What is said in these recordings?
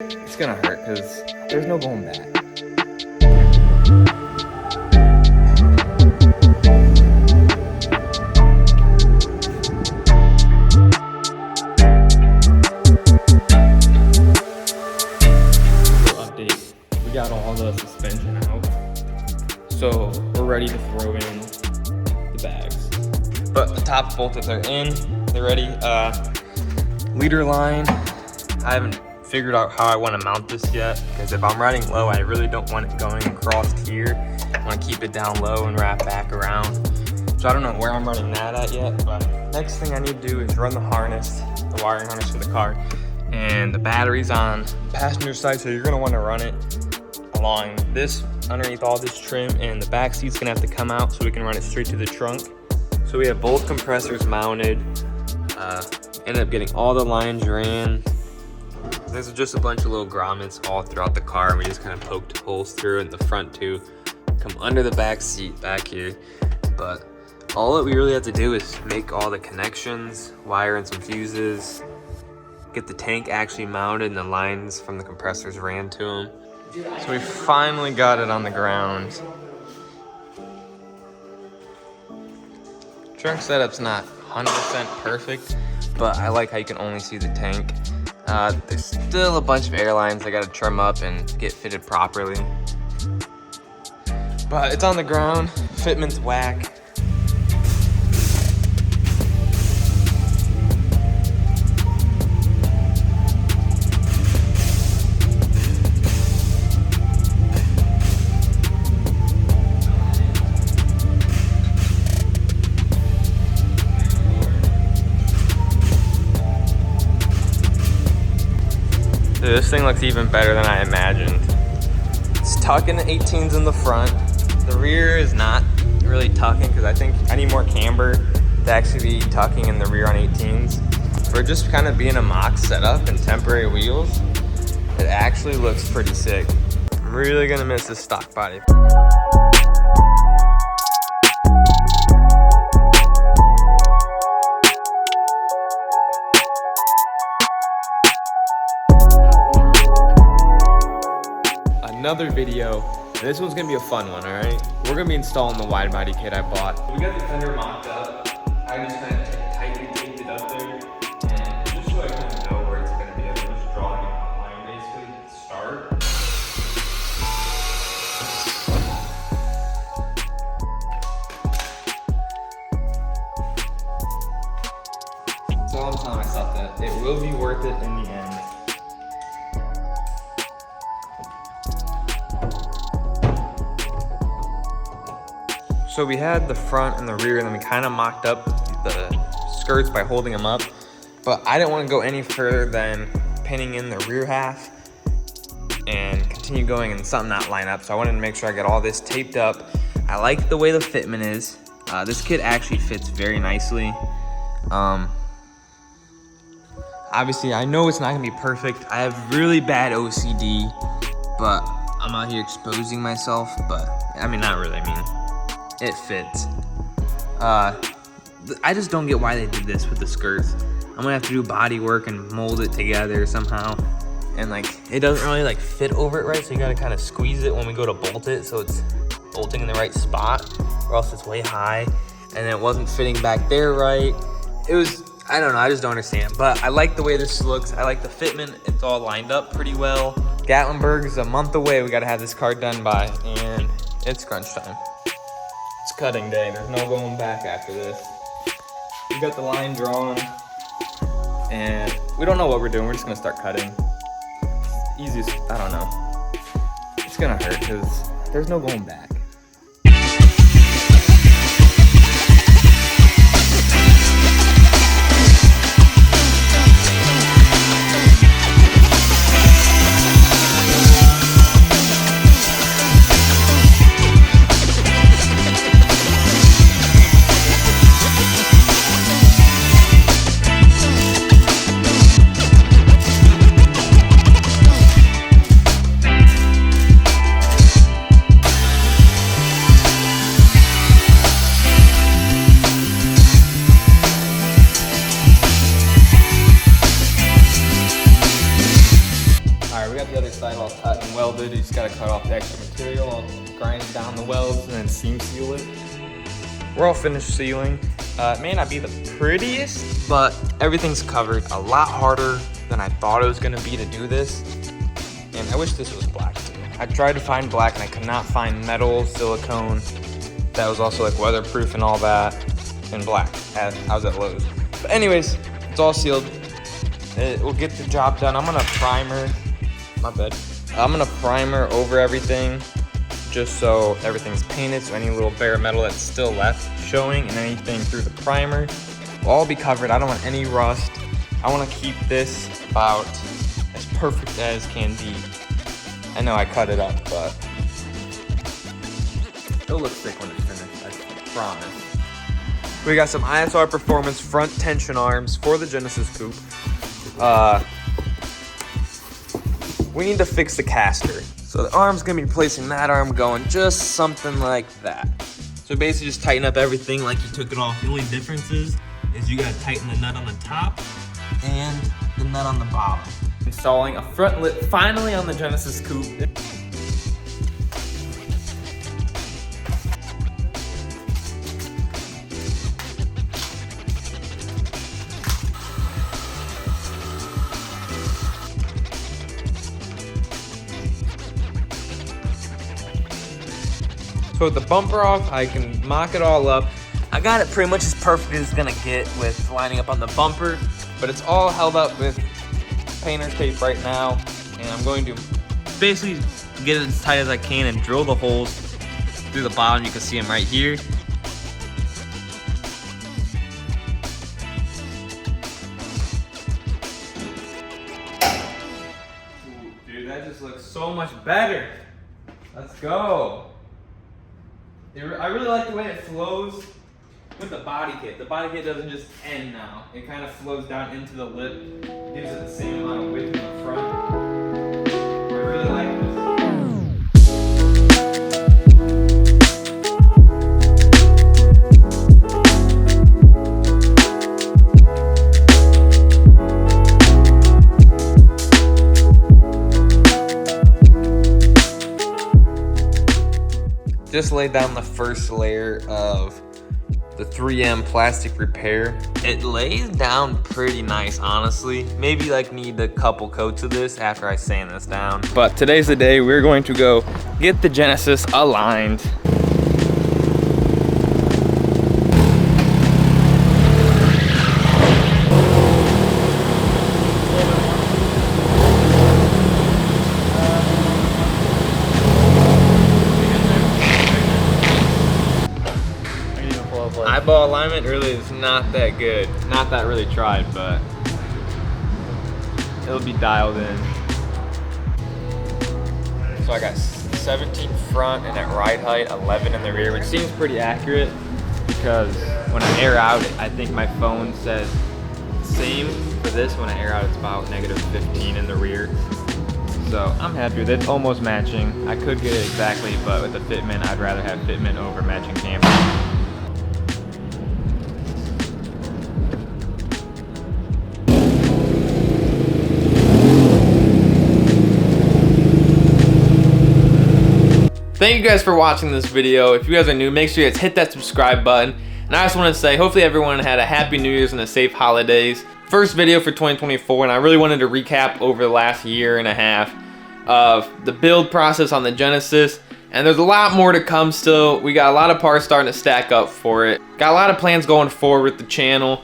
It's gonna hurt because there's no going back. Update. We got all the suspension out, so we're ready to throw in the bags. But the top bolted are in. They're ready. Leader line. I haven't figured out how I want to mount this yet, because if I'm riding low, I really don't want it going across here. I want to keep it down low and wrap back around. So I don't know where I'm running that at yet, but next thing I need to do is run the harness, the wiring harness for the car. And the battery's on the passenger side, so you're gonna want to run it along this, underneath all this trim, and the back seat's gonna have to come out so we can run it straight to the trunk. So we have both compressors mounted. Ended up getting all the lines ran. There's just a bunch of little grommets all throughout the car, and we just kind of poked holes through in the front too. Come under the back seat back here. But all that we really have to do is make all the connections, wire in some fuses, get the tank actually mounted and the lines from the compressors ran to them. So we finally got it on the ground. Trunk setup's not 100% perfect, but I like how you can only see the tank. There's still a bunch of airlines I gotta trim up and get fitted properly. But it's on the ground, fitment's whack. Dude, this thing looks even better than I imagined. It's tucking the 18s in the front. The rear is not really tucking because I think I need more camber to actually be tucking in the rear on 18s. For just kind of being a mock setup and temporary wheels, it actually looks pretty sick. I'm really gonna miss this stock body. Another video. This one's gonna be a fun one, all right? We're gonna be installing the wide body kit I bought. We got the fender mocked up. I just kind of tightly taped it up there, and just so I kind of know where it's gonna be, I'm just drawing an outline basically to start. So I'm telling myself that it will be worth it in the end. So we had the front and the rear, and then we kind of mocked up the skirts by holding them up. But I didn't want to go any further than pinning in the rear half and continue going and something not line up. So I wanted to make sure I got all this taped up. I like the way the fitment is. This kit actually fits very nicely. Obviously, I know it's not gonna be perfect. I have really bad OCD, but I'm out here exposing myself. But I mean, not really, it fits. I just don't get why they did this with the skirts. I'm gonna have to do body work and mold it together somehow. And like, it doesn't really like fit over it right, so you gotta kind of squeeze it when we go to bolt it so it's bolting in the right spot, or else it's way high. And then it wasn't fitting back there right. It was, I don't know, I just don't understand. But I like the way this looks. I like the fitment. It's all lined up pretty well. Gatlinburg is a month away. We gotta have this car done by, and it's crunch time. It's cutting day. There's no going back after this. We got the line drawn, and we don't know what we're doing. We're just gonna start cutting. Easiest, I don't know. It's gonna hurt because there's no going back. got the other side all cut and welded. You just gotta cut off the extra material. I'll grind down the welds and then seam seal it. We're all finished sealing. It may not be the prettiest, but everything's covered. A lot harder than I thought it was gonna be to do this. And I wish this was black too. I tried to find black and I could not find metal, silicone, that was also like weatherproof and all that, in black. I was at Lowe's. But anyways, it's all sealed. It will get the job done. I'm gonna primer, my bad. I'm gonna primer over everything just so everything's painted, so any little bare metal that's still left showing and anything through the primer will all be covered. I don't want any rust. I wanna keep this about as perfect as can be. I know I cut it up, but it'll look sick when it's finished, I promise. We got some ISR Performance front tension arms for the Genesis Coupe. We need to fix the caster. So the arm's gonna be replacing that arm, going just something like that. So basically just tighten up everything like you took it off. The only difference is you gotta tighten the nut on the top and the nut on the bottom. Installing a front lip finally on the Genesis Coupe. So with the bumper off, I can mock it all up. I got it pretty much as perfect as it's gonna get with lining up on the bumper, but it's all held up with painter's tape right now. And I'm going to basically get it as tight as I can and drill the holes through the bottom. You can see them right here. Ooh, dude, that just looks so much better. Let's go. I really like the way it flows with the body kit. The body kit doesn't just end now. It kind of flows down into the lip, gives it the same amount of width in the front. I really like this. Just laid down the first layer of the 3M plastic repair. It lays down pretty nice, honestly. Maybe like need a couple coats of this after I sand this down. But today's the day we're going to go get the Genesis aligned. Eyeball alignment really is not that good. Not that really tried, but it'll be dialed in. So I got 17 front and at ride height, 11 in the rear, which seems pretty accurate because when I air out, I think my phone says same for this. When I air out, it's about -15 in the rear. So I'm happy with it. It's almost matching. I could get it exactly, but with the Fitment, I'd rather have Fitment over matching camera. Thank you guys for watching this video. If you guys are new, make sure you guys hit that subscribe button. And I just want to say, hopefully everyone had a happy New Year's and a safe holidays. First video for 2024, and I really wanted to recap over the last year and a half of the build process on the Genesis. And there's a lot more to come still. We got a lot of parts starting to stack up for it. Got a lot of plans going forward with the channel.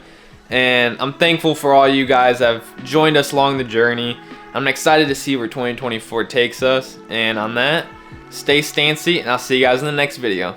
And I'm thankful for all you guys that have joined us along the journey. I'm excited to see where 2024 takes us. And on that, stay stancy, and I'll see you guys in the next video.